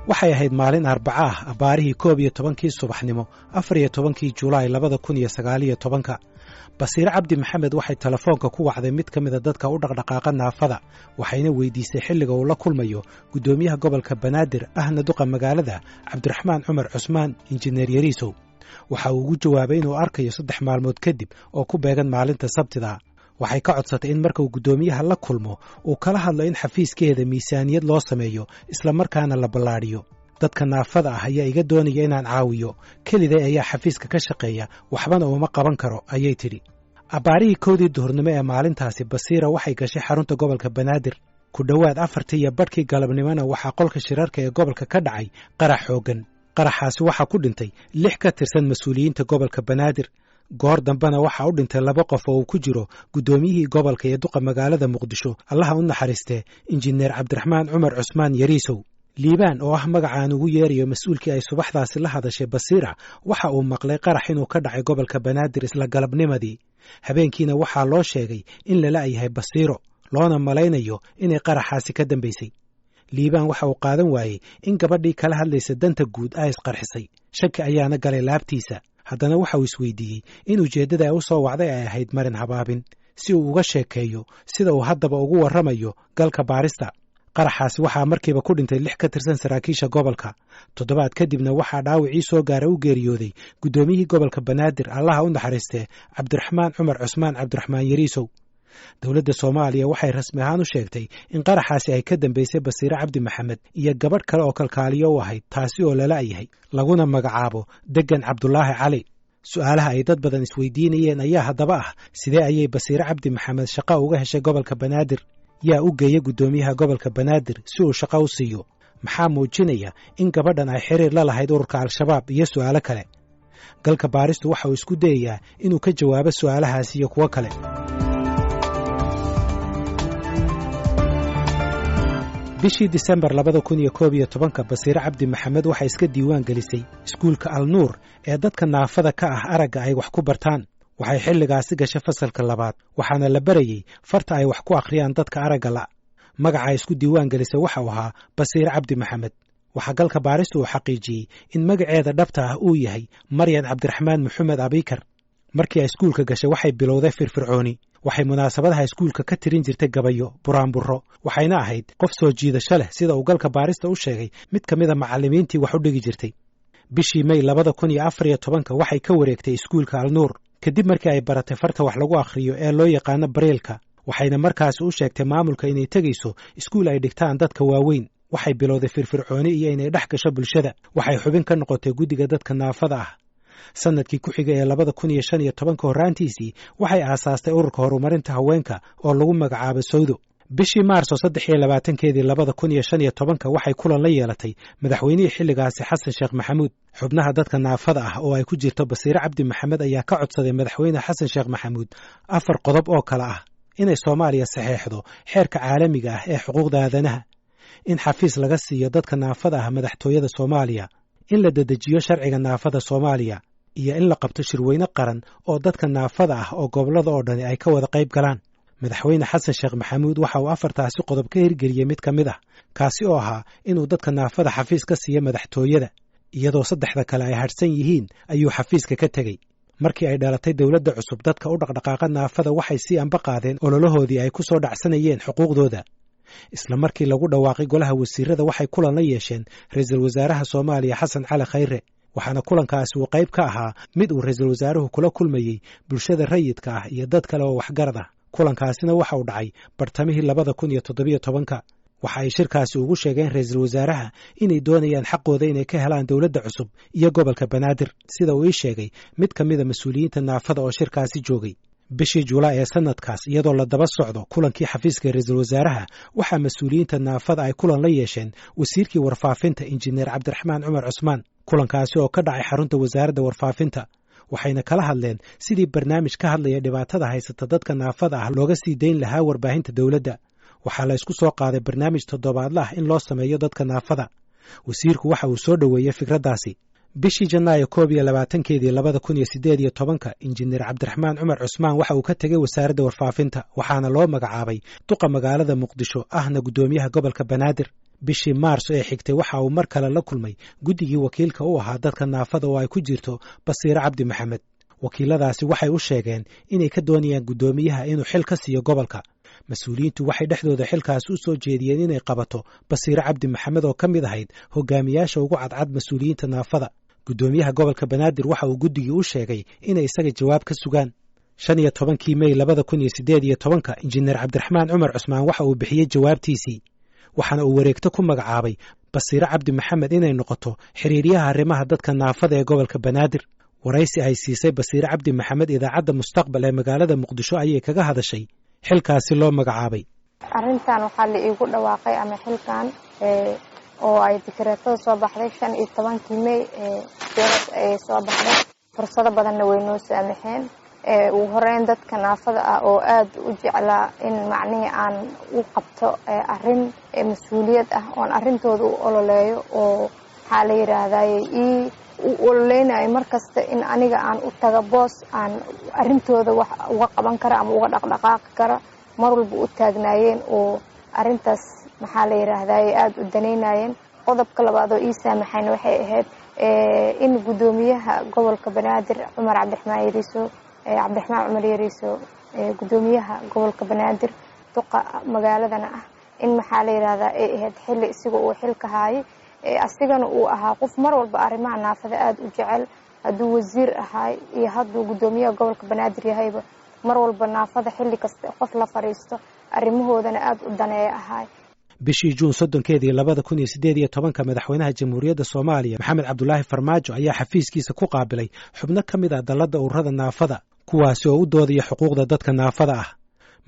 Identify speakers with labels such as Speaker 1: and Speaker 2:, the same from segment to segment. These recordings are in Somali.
Speaker 1: waxay ahayd maalin Arbaca ah abaarihii 11kii subaxnimo 14kii Juulaay 2019 Basiir Cabdi Maxamed waxay telefoonka ku wacday mid kamid dadka u dhaqdhaqaaqa naafada waxayna weydiisay xilliga uu la kulmayo gudoomiyaha gobolka Banaadir ahna duqa magaalada Cabdiraxmaan Cumar Cusmaan injineer Yariisow waxa uu ugu jawaabay inuu arkayo 3 maalmood kadib oo ku beegan maalinta Sabtida waxay ka codsatay in marka uu gudoomiyaha la kulmo uu kala hadlo in xafiiskeeda miisaaniyad loo sameeyo isla markaana la ballaariyo dadka naafada ah ayaa iga doonaya inaan caawiyo kaliya ayaa xafiiska ka shaqeeya waxbana uma qaban karo ayay tiri abaarihii 1 duhurnimo ee maalintaasi Basiira waxay gashay xarunta gobolka Banaadir ku dhawaad 4:00 galabnimona waxa qolka shirarka ee gobolka ka dhacay qarax xoogan qaraxaasi waxa ku dhintay 6 ka tirsan mas'uuliyiinta gobolka Banaadir goor dambana waxa u dhintay 2 qof oo ku jiro gudoomiyihii gobolka ee duqa magaalada Muqdisho Allah u naxariistay injineer Cabdiraxmaan Cumar Cusmaan Yariisow liibaan oo ah magacaan ugu yeeriyo mas'uulkii ay subaxdaasi la hadashay Basiira waxa uu maqlay qarax inuu ka dhacay gobolka Banaadir isla galabnimadii habeenkiina waxa loo sheegay in la laayahay Basiiro loona malaynayo inay qaraxaasi ka dambeysay liibaan waxa uu qaadan waayay in gabadhii kala hadlaysa danta guud ay isqarxisay shaki ayaana galay laabtiisa haddana waxa uu isweydiiyey in ujeedada ay u soo wacday ay ahayd marin habaabin si uu uga sheekeeyo sida uu haddaba ugu warramayo galka baarista qaraxaasi waxaa markiiba ku dhintay 6 ka tirsan saraakiisha gobolka toddobaad kadibna waxaa dhaawacii soo gaaray u geeriyooday gudoomiyihii gobolka Banaadir Allah u naxariistay Cabdiraxmaan Cumar Cusmaan Cabdiraxmaan Yariisow dawladda Soomaaliya waxay rasmi ahaan u sheegtay in qaraxaasi ay ka dambeysay Basiir Cabdi Maxamed iyo gabadh kale oo kalkaaliyo u ahayd taasi oo la laayahay laguna magacaabo Degan Cabdullaahi Cali su'aalaha ay dad badan isweydiinayeen ayaa haddaba ah sidee ayay Basiir Cabdi Maxamed shaqo uga heshay gobolka Banaadir yaa u geeyay gudoomiyaha gobolka Banaadir si uu shaqo u siiyo maxaa muujinaya in gabadhan ay xiriir la lahayd ururka Al-Shabaab iyo su'aalo kale galka baaristu waxa uu isku dayayaa inuu ka jawaabo su'aalahaas iyo kuwa kale bishii December 2011 Basiir Cabdi Maxamed waxay iska diiwaan gelisay iskuulka Al-Nuur ee dadka naafada ka ah aragga ay wax ku bartaan waxay xilligaasi gashay fasalka 2 waxaana la barayay farta ay wax ku akhriyaan dadka aragga la magaca ay isku diiwaan gelisay waxa uu ahaa Basiir Cabdi Maxamed waxa galka baaristu uu xaqiijiyay in magaceeda dhabta ah uu yahay Maryan Cabdiraxmaan Maxamed Abikar markii ay iskuulka gashay waxay bilowday firfircooni waxay munaasabadaha iskuulka ka tirin jirtay gabayo buraanburo waxayna ahayd qof soo jiidasho leh sida uu galka baarista u sheegay mid kamid ah macallimiintii wax u dhigi jirtay bishii May 2014 waxay ka wareegtay iskuulka Al-Nuur kadib markii ay baratay farta wax lagu akhriyo ee loo yaqaan Braille-ka waxayna markaas u sheegtay maamulka inay tagayso iskuul ay dhigtaan dadka waaweyn waxay bilowday firfircooni iyo inay dhex gasho bulshada waxay xubin ka noqotay guddiga dadka naafada ah sanadkii ku xigay ee 2015 horaantiisii waxay aasaastay ururka horumarinta haweenka oo lagu magacaabo Sawdo bishii Maarso 23keedii 2015 waxay kulan la yeelatay madaxweynihii xilligaasi Xasan Sheekh Maxamuud xubnaha dadka naafada ah oo ay ku jirto Basiir Cabdi Maxamed ayaa ka codsaday madaxweyne Xasan Sheekh Maxamuud 4 qodob oo kala ah inay Soomaaliya saxeexdo xeerka caalamiga ah ee xuquuqda aadanaha in xafiis laga siiyo dadka naafada ah madaxtooyada Soomaaliya in la dedejiyo sharciga naafada Soomaaliya iyo in la qabto shirweyne qaran oo dadka naafada ah oo gobolada oo dhan ay ka wada qayb galaan madaxweyne Xasan Sheekh Maxamuud waxa uu 4taasi qodob ka hirgeliyay mid kamid ah kaasi oo ahaa inuu dadka naafada xafiis ka siiyo madaxtooyada iyadoo 3 kale ay harsan yihiin ayuu xafiiska ka tagay markii ay dhalatay dawladda cusub dadka u dhaqdhaqaaqa naafada waxay si anba qaadeen ololahoodii ay ku soo dhacsanayeen xuquuqdooda isla markii lagu dhawaaqay golaha wasiirada waxay kulan la yeesheen ra'iisul wasaaraha Soomaaliya Xasan Cali Khayre waxaana kulankaasi uu qayb ka ahaa mid uu ra'iisul wasaaruhu kula kulmayay bulshada rayidka ah iyo dad kale oo waxgarad ah kulankaasina waxa uu dhacay bartamihii 2017 waxa ay shirkaasi ugu sheegeen ra'iisul wasaaraha inay doonayaan xaqooda inay ka helaan dawladda cusub iyo gobolka Banaadir sida uu sheegay mid kamid ah mas'uuliyiinta naafada oo shirkaasi joogay bishii Juulaay ee sanadkaas iyadoo la daba socdo kulankii xafiiska ra'iisul wasaaraha waxa mas'uuliyiinta naafada ay kulan la yeesheen wasiirkii warfaafinta injineer Cabdiraxmaan Cumar Cusmaan kulankaasi oo ka dhacay xarunta wasaaradda warfaafinta waxayna kala hadleen sidii barnaamij ka hadlaya dhibaatada haysata dadka naafada ah looga sii deyn lahaa warbaahinta dawladda waxaa la isku soo qaaday barnaamij toddobaadle ah in loo sameeyo dadka naafada wasiirku waxa uu soo dhaweeyay fikradaasi bishii Janaayo 22keedii 2018 injineer Cabdiraxmaan Cumar Cusmaan waxa uu ka tagay wasaaradda warfaafinta waxaana loo magacaabay duqa magaalada Muqdisho ahna gudoomiyaha gobolka Banaadir bishii maarso ee xigtay waxa uu mar kale la kulmay guddigii wakiilka u ahaa dadka naafada oo ay ku jirto Basiire Cabdi Maxamed. wakiiladaasi waxay u sheegeen inay ka doonayaan guddoomiyaha inuu xil ka siiyo gobolka. mas-uuliyiintu waxay dhexdooda xilkaas u soo jeediyeen inay qabato Basiire Cabdi Maxamed oo ka mid ahayd hogaamiyaasha ugu cadcad mas-uuliyiinta naafada. guddoomiyaha gobolka Banaadir waxa uu guddigii u sheegay inay isaga jawaab ka sugaan. 15 May 2018 injineer Cabdiraxmaan Cumar Cusmaan waxa uu bixiyey jawaabtiisii, waxaana uu wareegto ku magacaabay Basiire Cabdi Maxamed inay noqoto xiriiryaha arrimaha dadka naafada ee gobolka Banaadir. waraysi ay siisay Basiire Cabdi Maxamed idaacadda Mustaqbal ee magaalada Muqdisho ayay kaga hadashay xilkaasi loo magacaabay.
Speaker 2: arrintan waxaa la iigu dhawaaqay ama xilkan oo ay dekreetada soo baxday 15 May ay soo baxday. fursado badanna way noo saamaxeen. ugu horeyn dadka naafada ah oo aad u jeclaa in macnihii aan u qabto arrin mas'uuliyad ah oo arrintooda u ololeeyo oo waxaa la yiraahdaa u ololeynayo markasta in aniga aan u taga boos aan arrintooda wax uga qaban karo ama uga dhaqdhaqaaqi karo mar walba u taagnaayeen oo arrintaas maxaa la yiraahdaa aad u daneynayeen. qodobka labaad oo ii saamaxayn waxay ahayd in guddoomiyaha gobolka Banaadir Cumar Cabdiraxmaan Cumar Yariiso guddoomiyaha gobolka Banaadir duqa magaaladana ah in maxaa la yiraahdaa ay ahayd xilli isaga uu xilka haayay asigana uu ahaa qof mar walba arrimaha naafada aad u jecel. hadduu wasiir ahaay iyo hadduu guddoomiyaha gobolka Banaadir yahayba mar walba naafada xilli kasta qof la fariisto arrimahoodana aad u daneeyo ahaay.
Speaker 1: bishii Juun 30 2018 madaxweynaha Jamhuuriyadda Soomaaliya Maxamed Cabdulaahi Farmaajo ayaa xafiiskiisa ku qaabilay xubno ka mid ah dalladda ururada naafada kuwaasi oo u doodaya xuquuqda dadka naafada ah.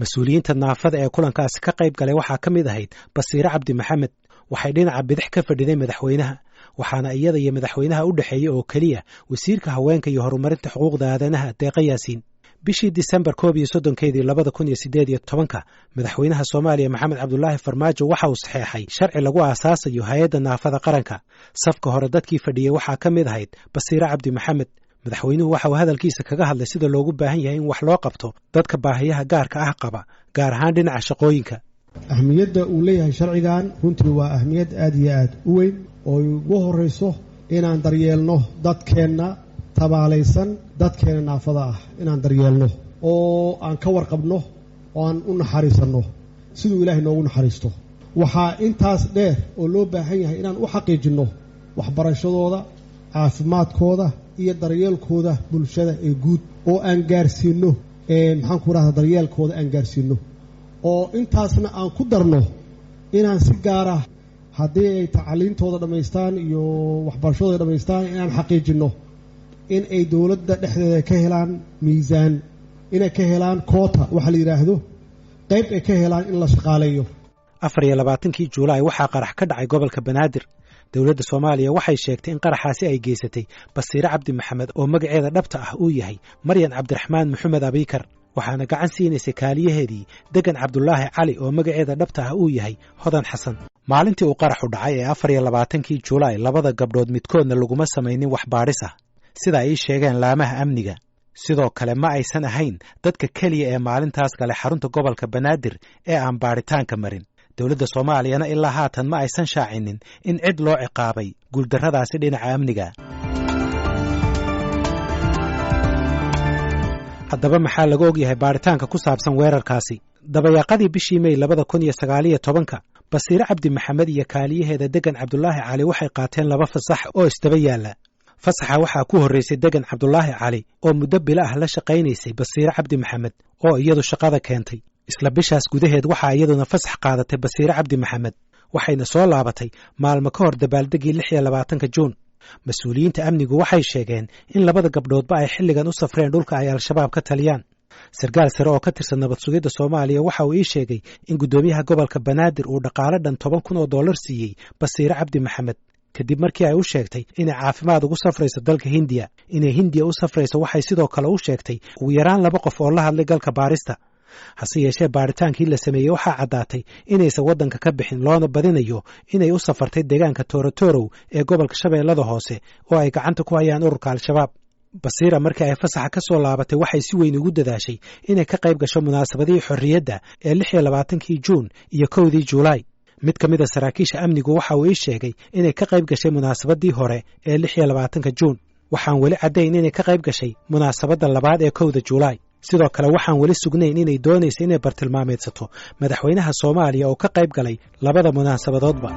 Speaker 1: mas-uuliyiinta naafada ee kulankaasi ka qayb galay waxaa ka mid ahayd Basiire Cabdi Maxamed. waxay dhinaca bidix ka fadhiday madaxweynaha, waxaana iyada iyo madaxweynaha u dhaxeeyay oo kaliya wasiirka haweenka iyo horumarinta xuquuqda aadanaha Deeqa Yaasiin. bishii Disembar 31 2018 madaxweynaha Soomaaliya Maxamed Cabdulaahi Farmaajo waxa uu saxeexay sharci lagu aasaasayo hay'adda naafada qaranka. safka hore dadkii fadhiyay waxaa ka mid ahayd Basiire Cabdi Maxamed. madaxweynuhu waxa uu hadalkiisa kaga hadlay sida loogu baahan yahay in wax loo qabto dadka baahiyaha gaarka ah qaba, gaar ahaan dhinaca shaqooyinka.
Speaker 3: ahmiyadda uu leeyahay sharcigan runtii waa ahmiyad aad iyo aad u weyn oo ugu horeyso inaan daryeelno dadkeenna tabaalaysan, dadkeena naafada ah inaan daryeelno oo aan ka warqabno oo aan u naxariisanno siduu ilaahay noogu naxariisto. waxaa intaas dheer oo loo baahan yahay inaan u xaqiijinno waxbarashadooda, caafimaadkooda iyo daryeelkooda bulshada ee guud oo aan gaarsiino maxaan ku rahdaa daryeelkooda aan gaarsiino oo intaasna aan ku darno inaan si gaar ah haddii ay tacliintooda dhammaystaan iyo waxbarashadooda dhammaystaan inaan xaqiijinno in ay dowladda dhexdeeda ka helaan miisaan, inay ka helaan koota waxa la yiraahdo qayb ay ka helaan in la shaqaaleeyo.
Speaker 1: 24 Juulaay waxaa qarax ka dhacay gobolka Banaadir. dowladda Soomaaliya waxay sheegtay in qaraxaasi ay geysatay Basiire Cabdi Maxamed oo magaceeda dhabta ah uu yahay Maryan Cabdiraxmaan Maxamed Abikar, waxaana gacan siinaysay kaaliyaheedii Degan Cabdulaahi Cali oo magaceeda dhabta ah uu yahay Hodan Xasan. maalintii uu qaraxu dhacay ee 24 Juulaay labada gabdhood midkoodna laguma samaynin wax baadhis ah sida ay sheegeen laamaha amniga. sidoo kale ma aysan ahayn dadka kaliya ee maalintaas galay xarunta gobolka Banaadir ee aan baaritaanka marin. dowladda Soomaaliyana ilaa haatan ma aysan shaacinin in cid loo ciqaabay guuldarradaasi dhinaca amniga. haddaba maxaa laga og yahay baaritaanka ku saabsan weerarkaasi? dabayaaqadii bishii May 2019 Basiire Cabdi Maxamed iyo kaaliyaheeda Degan Cabdulaahi Cali waxay qaateen 2 fasax oo isdaba yaala. fasaxa waxaa ku horreysay Degan Cabdulaahi Cali oo muddo bilo ah la shaqaynaysay Basiire Cabdi Maxamed oo iyadu shaqada keentay. isla bishaas gudaheed waxaa iyaduna fasax qaadatay Basiire Cabdi Maxamed, waxayna soo laabatay maalmo ka hor dabaaldegii 26 Juun. mas-uuliyiinta amnigu waxay sheegeen in labada gabdhoodba ay xilligan u safreen dhulka ay al-shabaab ka taliyaan. sarkaal sare oo ka tirsan nabad sugidda Soomaaliya waxa uu ii sheegay in guddoomiyaha gobolka Banaadir uu dhaqaale dhan $10,000 siiyey Basiire Cabdi Maxamed kadib markii ay u sheegtay inay caafimaad ugu safrayso dalka Hindiya. inay Hindiya u safrayso waxay sidoo kale u sheegtay ugu yaraan 2 qof oo la hadlay galka baarista. hase yeeshee baaritaankii la sameeyey waxaa caddaatay inaysan waddanka ka bixin, loona badinayo inay u safartay deegaanka Toorotorow ee gobolka Shabeellada Hoose oo ay gacanta ku hayaan ururka al-shabaab. Basiire markii ay fasaxa ka soo laabatay waxay si weyn ugu dadaashay inay ka qayb gasho munaasabadii xorriyadda ee 26 Juun iyo 1 Juulaay. mid ka mid a saraakiisha amnigu waxa uu ii sheegay inay ka qayb gashay munaasabadii hore ee 26 Juun waxaan weli caddayn inay ka qayb gashay munaasabadda labaad ee 1 Juulaay sidoo kale waxaan weli sugnayn inay doonayso inay bartilmaameedsato madaxweynaha Soomaaliya oo ka qayb galay labada munaasabadoodba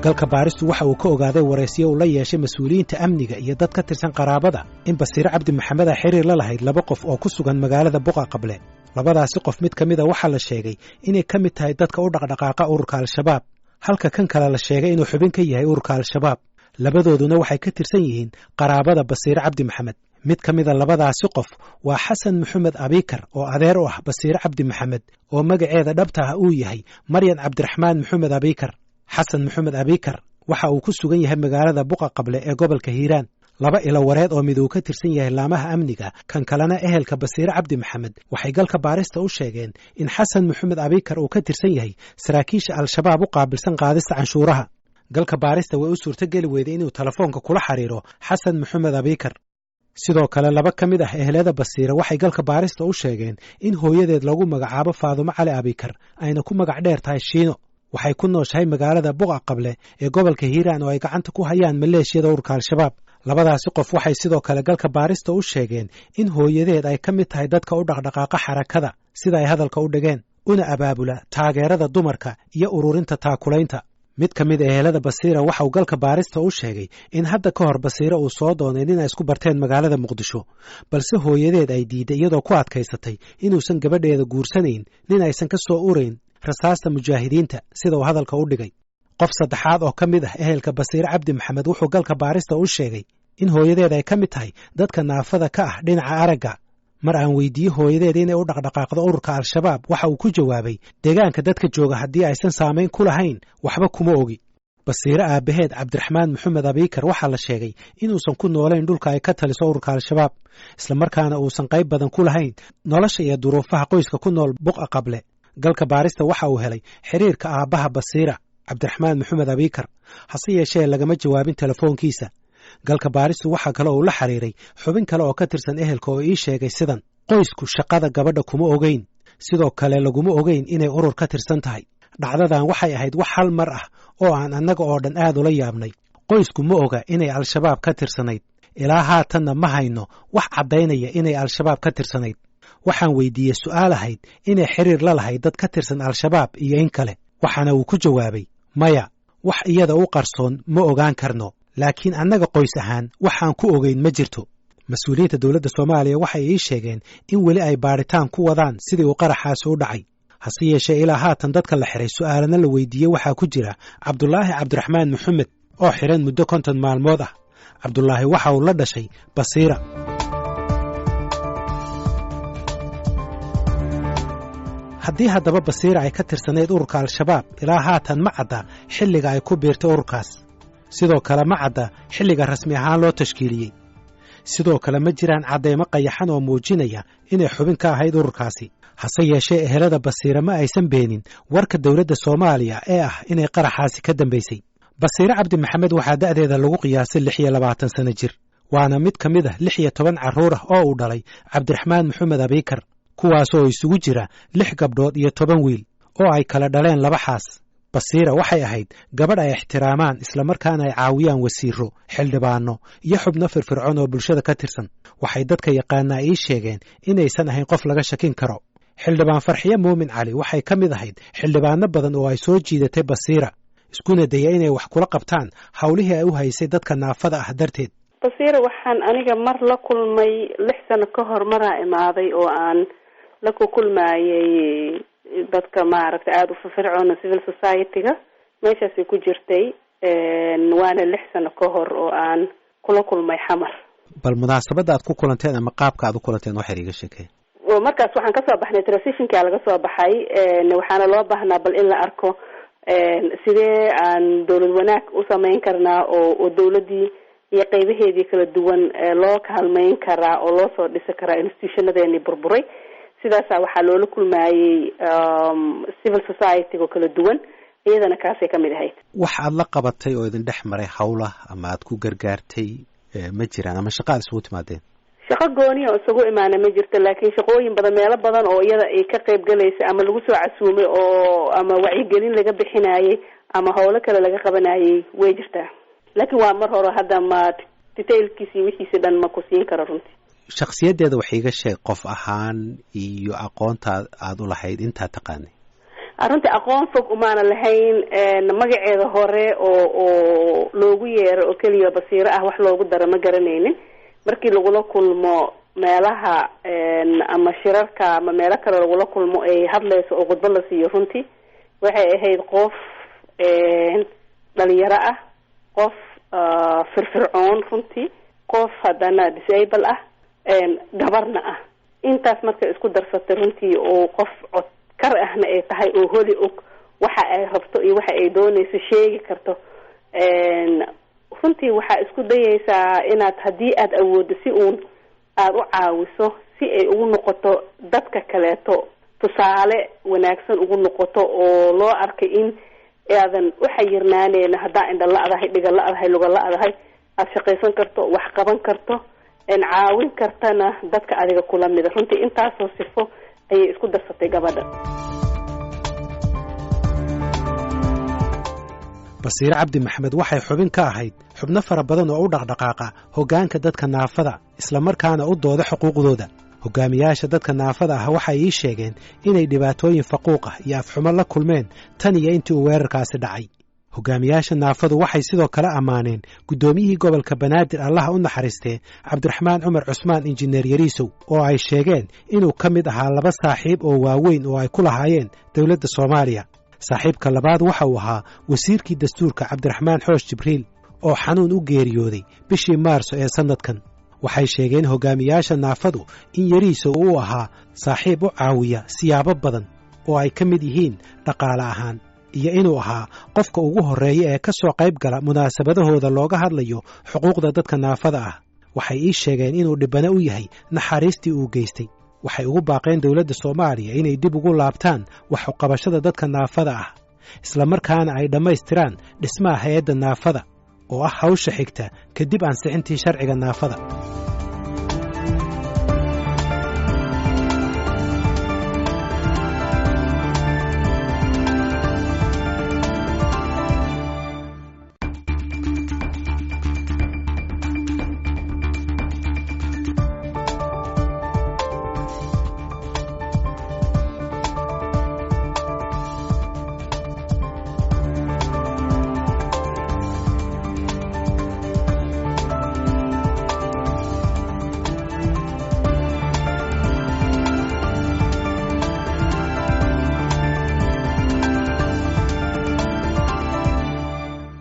Speaker 1: galka baaristu waxa uu ka ogaaday wareysiyo uu la yeeshay mas'uuliyiinta amniga iyo dad ka tirsan qaraabada in Basiire Cabdi Maxamed ay xiriir la lahayd laba qof oo ku sugan magaalada Buqa Qable labadaasi qof mid ka mid ah waxa la sheegay inay ka mid tahay dadka u dhaqdhaqaaqa ururka Al-Shabaab halka kan kale la sheegay inuu xubin ka yahay ururka Al-Shabaab labadooduna waxay ka tirsan yihiin qaraabada Basiire Cabdi Maxamed mid ka mid ah labadaasi qof waa Xasan Maxamed Abikar oo adeer u ah Basiire Cabdi Maxamed oo magaceeda dhabta ah uu yahay Maryan Cabdiraxmaan Maxamed Abikar Xasan Maxamed Abikar waxa uu ku sugan yahay magaalada Buqa Qable ee gobolka Hiiraan laba ilo wareed oo mid uu ka tirsan yahay laamaha amniga kan kalena ehelka Basiire Cabdi Maxamed waxay galka baarista u sheegeen in Xasan Maxamed Abikar uu ka tirsan yahay saraakiisha Al-Shabaab u qaabilsan qaadista canshuuraha galka baarista way u suurtageli weyday inuu telefoonka kula xiriiro Xasan Maxamed Abikar sidoo kale laba ka mid ah ehelada Basiire waxay galka baarista u sheegeen in hooyadeed lagu magacaabo Faadumo Cali Abikar ayna ku magac dheer tahay Shiino waxay ku nooshahay magaalada Buqa Qable ee gobolka Hiiraan oo ay gacanta ku hayaan maleeshiyada ururka Al-Shabaab labadaasi qof waxay sidoo kale galka baarista u sheegeen in hooyadeed ay ka mid tahay dadka u dhaqdhaqaaqa xarakada sida ay hadalka u dhigeen una abaabula taageerada dumarka iyo ururinta taakulaynta mid ka mid ah ehelada Basiire waxa uu galka baarista u sheegay in hadda ka hor Basiire uu soo doonay inay isku barteen magaalada Muqdisho balse hooyadeed ay diiday iyadoo ku adkaysatay inuusan gabadheeda guursanayn nin aysan ka soo ureyn rasaasta mujaahidiinta sida uu hadalka u dhigay qof saddexaad oo ka mid ah ehelka Basiire Cabdi Maxamed wuxuu galka baarista u sheegay in hooyadeed ay ka mid tahay dadka naafada ka ah dhinaca aragga mar aan weydiiyey hooyadeed inay u dhaqdhaqaaqdo ururka Al-Shabaab waxa uu ku jawaabay deegaanka dadka jooga haddii aysan saameyn ku lahayn waxba kuma ogi Basiire aabaheed Cabdiraxmaan Maxamed Abikar waxa la sheegay inuusan ku noolayn dhulka ay ka taliso ururka Al-Shabaab isla markaana uusan qayb badan ku lahayn nolosha iyo duruufaha qoyska ku nool Buqa Qable galka baarista waxa uu helay xiriirka aabaha Basiire Cabdiraxmaan Maxamed Abikar hase yeeshee lagama jawaabin telefoonkiisa galka baaristu waxa kale oo la xiriiray xubin kale oo ka tirsan ehelka oo ii sheegay sidan qoysku shaqada gabadha kuma ogeyn sidoo kale laguma ogeyn inay urur ka tirsan tahay dhacdadan waxay ahayd wax hal mar ah oo aan annaga oo dhan aad ula yaabnay qoysku ma oga inay Al-Shabaab ka tirsanayd ilaa haatanna ma hayno wax caddaynaya inay Al-Shabaab ka tirsanayd waxaan weydiiyey su'aal ahayd inay xiriir la lahayd dad ka tirsan Al-Shabaab iyo in kale waxaana uu ku jawaabay maya wax iyada u qarsoon ma ogaan karno laakiin annaga qoys ahaan waxaan ku ogeyn ma jirto mas'uuliyiinta dawladda Soomaaliya waxay ii sheegeen in weli ay baaritaan ku wadaan sidii uu qaraxaasi u dhacay hase yeeshee ilaa haatan dadka la xiray su'aalana la weydiiyey waxaa ku jira Cabdulaahi Cabdiraxmaan Maxamed oo xiran muddo 50 maalmood ah Cabdulaahi waxa uu la dhashay Basiire haddii haddaba Basiire ay ka tirsanayd ururka Al-Shabaab ilaa haatan ma cadda xilliga ay ku biirtay ururkaas sidoo kale ma cadda xilliga rasmi ahaan loo tashkiiliyey sidoo kale ma jiraan cadeymo qayaxan oo muujinaya inay xubin ka ahayd ururkaasi hase yeeshee ehelada Basiire ma aysan beenin warka dawladda Soomaaliya ee ah inay qaraxaasi ka dambeysay Basiire Cabdi Maxamed waxaa da'deeda lagu qiyaasay 26 sano jir waana mid ka mid ah 16 carruur ah oo uu dhalay Cabdiraxmaan Maxamed Abikar kuwaasoo isugu jira 6 gabdhood iyo 10 wiil oo ay kala dhaleen laba xaas Basiire waxay ahayd gabadh ay ixtiraamaan isla markaana ay caawiyaan wasiiro xildhibaano iyo xubno firfircoon oo bulshada ka tirsan waxay dadka yaqaanaa ii sheegeen inaysan ahayn qof laga shakin karo xildhibaan Farxiye Muumin Cali waxay ka mid ahayd xildhibaano badan oo ay soo jiidatay Basiire iskuna dayay inay wax kula qabtaan hawlihii ay u haysay dadka naafada ah darteed
Speaker 4: Basiire waxaan aniga mar la kulmay 6 sano ka hor maraa imaaday oo aan la kulmayay dadka maaragtay aad u firfircoon civil society-ga meeshaasay ku jirtay waana 6 sano ka hor oo aan kula kulmay xamar
Speaker 1: bal munaasabada aad ku kulanteen ama qaabka aad u kulanteen wax xiriga sheekay
Speaker 4: markaas waxaan ka soo baxnay transitionka laga soo baxay waxaana loo baahnaa bal in la arko sidee aan dawlad wanaag u sameyn karnaa oo dawladii iyo qaybaheedii kala duwan loo kaalmeyn karaa oo loo soo dhisi karaa institutionadeeni burburay sidaasa waxaa loola kulmayay civil society oo kala duwan iyadana kaasay ka mid ahayd
Speaker 1: wax aad la qabatay oo idin dhex maray hawla ama aad ku gargaartay ma jiraan ama shaqo aad isugu timaadeen
Speaker 4: shaqo gooni oo isugu imaana ma jirto, laakiin shaqooyin badan meelo badan oo iyada ay ka qayb galaysa ama lagu soo casuumay oo ama wacyigelin laga bixinayay ama howlo kale laga qabanayay way jirtaa. laakiin waa mar hore hadda ma detailkiisi wixiisi dhan ma ku siin karo runtii.
Speaker 1: shakhsiyadeeda wax iiga sheeg qof ahaan iyo aqoonta aad u lahayd intaa taqaanay.
Speaker 4: runtii aqoon fog umaana lahayn, magaceeda hore oo loogu yeero oo keliya Basiiro ah wax loogu daro ma garanaynin. markii lagula kulmo meelaha ama shirarka ama meelo kale lagula kulmo ay hadlayso oo khudbad la siiyo, runtii waxay ahayd qof dhalinyaro ah, qof firfircoon, runtii qof haddana disable ah, gabarna ah. intaas markay isku darsatay runtii oo qof codkar ahna ay tahay oo holi og waxa ay rabto iyo waxa ay doonayso sheegi karto. runtii waxaa isku dayaysaa inaad haddii aad awooddo si uun aada u caawiso si ay ugu noqoto dadka kaleeto tusaale wanaagsan ugu noqoto oo loo arkay in aadan u xayirnaaneen haddaa indha la-dahay, dhiga la-dahay, luga la-dahay, aada shaqaysan karto, wax qaban karto, caawin kartana dadka adiga kula mida. runtii intaasoo sifo ayay isku darsatay gabadha.
Speaker 1: Basiiro Cabdi Maxamed waxay xubin ka ahayd xubno fara badan oo u dhaqdhaqaaqa hoggaanka dadka naafada isla markaana u dooda xuquuqdooda. hogaamiyaasha dadka naafada ah waxay ii sheegeen inay dhibaatooyin faquuq ah iyo afxumo la kulmeen tan iyo intii uu weerarkaasi dhacay. hogaamiyaasha naafadu waxay sidoo kale ammaaneen guddoomiyihii gobolka Banaadir Allah u naxariistee Cabdiraxmaan Cumar Cusmaan Injineer Yariisow oo ay sheegeen inuu ka mid ahaa 2 saaxiib oo waaweyn oo ay ku lahaayeen dawladda Soomaaliya. saaxiibka labaad waxa uu ahaa wasiirkii dastuurka Cabdiraxmaan Xoosh Jibriil oo xanuun u geeriyooday bishii Maarso ee sanadkan. waxay sheegeen hogaamiyaasha naafadu in Yariisow uu ahaa saaxiib u caawiya siyaabo badan oo ay ka mid yihiin dhaqaale ahaan iyo inuu ahaa qofka ugu horeeya ee ka soo qayb gala munaasabadahooda looga hadlayo xuquuqda dadka naafada ah. waxay ii sheegeen inuu dhibana u yahay naxariistii uu geystay. waxay ugu baaqeen dawladda Soomaaliya inay dib ugu laabtaan wax u qabashada dadka naafada ah isla markaana ay dhammaystiraan dhismaha hay'adda naafada oo ah hawsha xigta kadib ansixintii sharciga naafada.